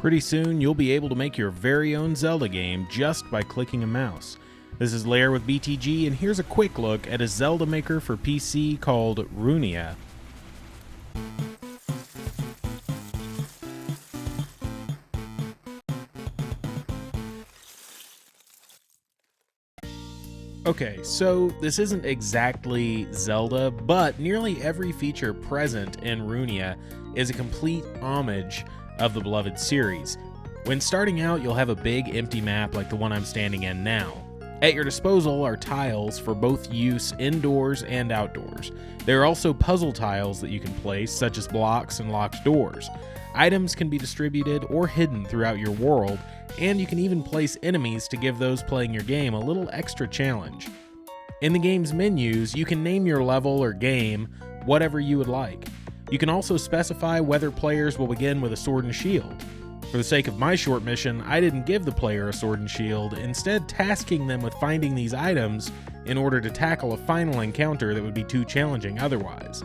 Pretty soon, you'll be able to make your very own Zelda game just by clicking a mouse. This is Lair with BTG, and here's a quick look at a Zelda maker for PC called Runiya. Okay, so this isn't exactly Zelda, but nearly every feature present in Runiya is a complete homage of the beloved series. When starting out, you'll have a big empty map like the one I'm standing in now. At your disposal are tiles for both use indoors and outdoors. There are also puzzle tiles that you can place, such as blocks and locked doors. Items can be distributed or hidden throughout your world, and you can even place enemies to give those playing your game a little extra challenge. In the game's menus, you can name your level or game whatever you would like. You can also specify whether players will begin with a sword and shield. For the sake of my short mission, I didn't give the player a sword and shield, instead tasking them with finding these items in order to tackle a final encounter that would be too challenging otherwise.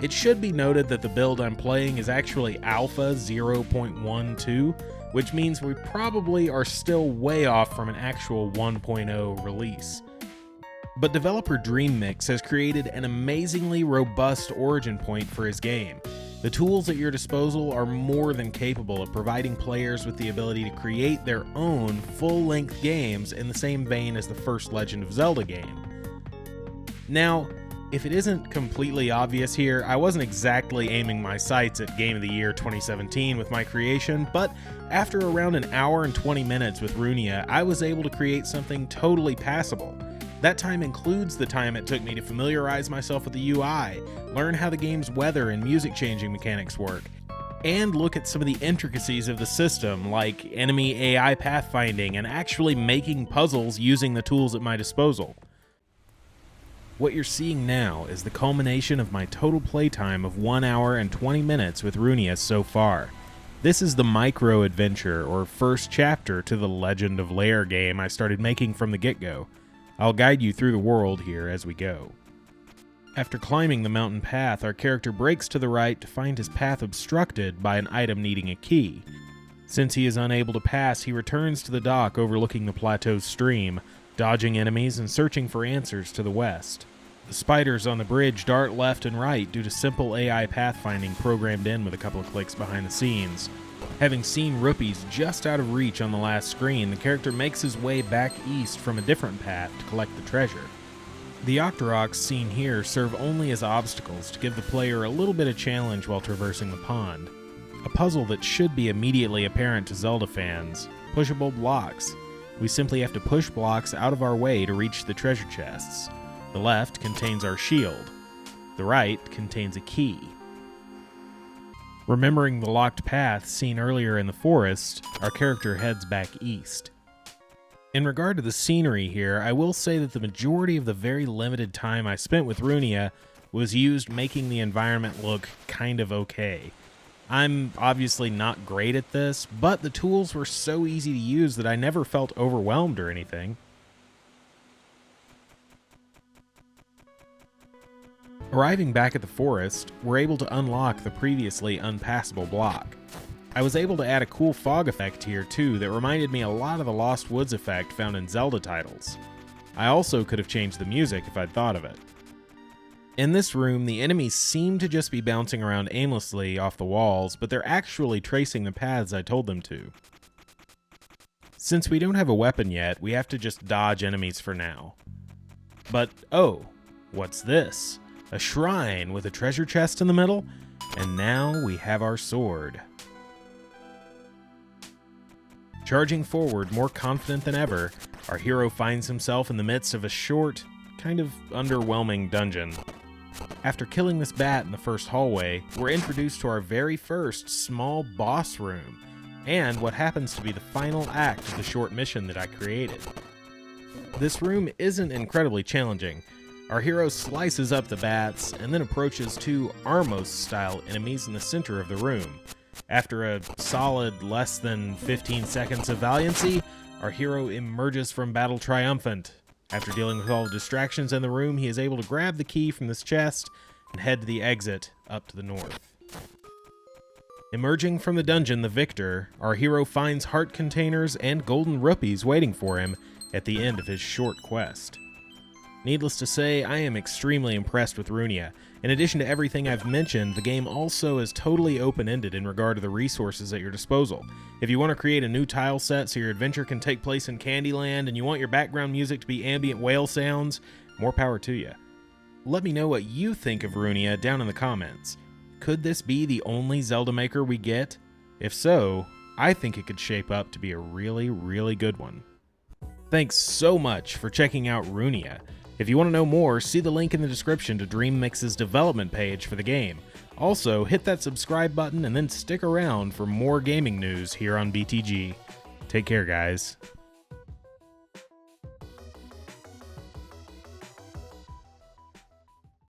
It should be noted that the build I'm playing is actually Alpha 0.12, which means we probably are still way off from an actual 1.0 release. But developer DreamMix has created an amazingly robust origin point for his game. The tools at your disposal are more than capable of providing players with the ability to create their own full-length games in the same vein as the first Legend of Zelda game. Now, if it isn't completely obvious here, I wasn't exactly aiming my sights at Game of the Year 2017 with my creation, but after around an hour and 20 minutes with Runiya, I was able to create something totally passable. That time includes the time it took me to familiarize myself with the UI, learn how the game's weather and music changing mechanics work, and look at some of the intricacies of the system, like enemy AI pathfinding and actually making puzzles using the tools at my disposal. What you're seeing now is the culmination of my total playtime of 1 hour and 20 minutes with Runiya so far. This is the micro adventure, or first chapter to the Legend of Lair game I started making from the get-go. I'll guide you through the world here as we go. After climbing the mountain path, our character breaks to the right to find his path obstructed by an item needing a key. Since he is unable to pass, he returns to the dock overlooking the plateau's stream, dodging enemies and searching for answers to the west. The spiders on the bridge dart left and right due to simple AI pathfinding programmed in with a couple of clicks behind the scenes. Having seen rupees just out of reach on the last screen, the character makes his way back east from a different path to collect the treasure. The Octoroks seen here serve only as obstacles to give the player a little bit of challenge while traversing the pond. A puzzle that should be immediately apparent to Zelda fans: pushable blocks. We simply have to push blocks out of our way to reach the treasure chests. The left contains our shield. The right contains a key. Remembering the locked path seen earlier in the forest, our character heads back east. In regard to the scenery here, I will say that the majority of the very limited time I spent with Runiya was used making the environment look kind of okay. I'm obviously not great at this, but the tools were so easy to use that I never felt overwhelmed or anything. Arriving back at the forest, we're able to unlock the previously unpassable block. I was able to add a cool fog effect here too that reminded me a lot of the Lost Woods effect found in Zelda titles. I also could have changed the music if I'd thought of it. In this room, the enemies seem to just be bouncing around aimlessly off the walls, but they're actually tracing the paths I told them to. Since we don't have a weapon yet, we have to just dodge enemies for now. But oh, what's this? A shrine with a treasure chest in the middle, and now we have our sword. Charging forward, more confident than ever, our hero finds himself in the midst of a short, kind of underwhelming dungeon. After killing this bat in the first hallway, we're introduced to our very first small boss room, and what happens to be the final act of the short mission that I created. This room isn't incredibly challenging. Our hero slices up the bats and then approaches two Armos-style enemies in the center of the room. After a solid less than 15 seconds of valiancy, our hero emerges from battle triumphant. After dealing with all the distractions in the room, he is able to grab the key from this chest and head to the exit up to the north. Emerging from the dungeon, the victor, our hero finds heart containers and golden rupees waiting for him at the end of his short quest. Needless to say, I am extremely impressed with Runiya. In addition to everything I've mentioned, the game also is totally open-ended in regard to the resources at your disposal. If you want to create a new tile set so your adventure can take place in Candyland and you want your background music to be ambient whale sounds, more power to you. Let me know what you think of Runiya down in the comments. Could this be the only Zelda Maker we get? If so, I think it could shape up to be a really, really good one. Thanks so much for checking out Runiya. If you want to know more, see the link in the description to Dream Mix's development page for the game. Also, hit that subscribe button and then stick around for more gaming news here on BTG. Take care, guys.